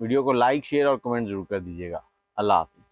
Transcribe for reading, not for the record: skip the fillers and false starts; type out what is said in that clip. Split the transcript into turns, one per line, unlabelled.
Video को like share और comment ज़रूर कर दीजिएगा। अल्लाह हाफ़िज़।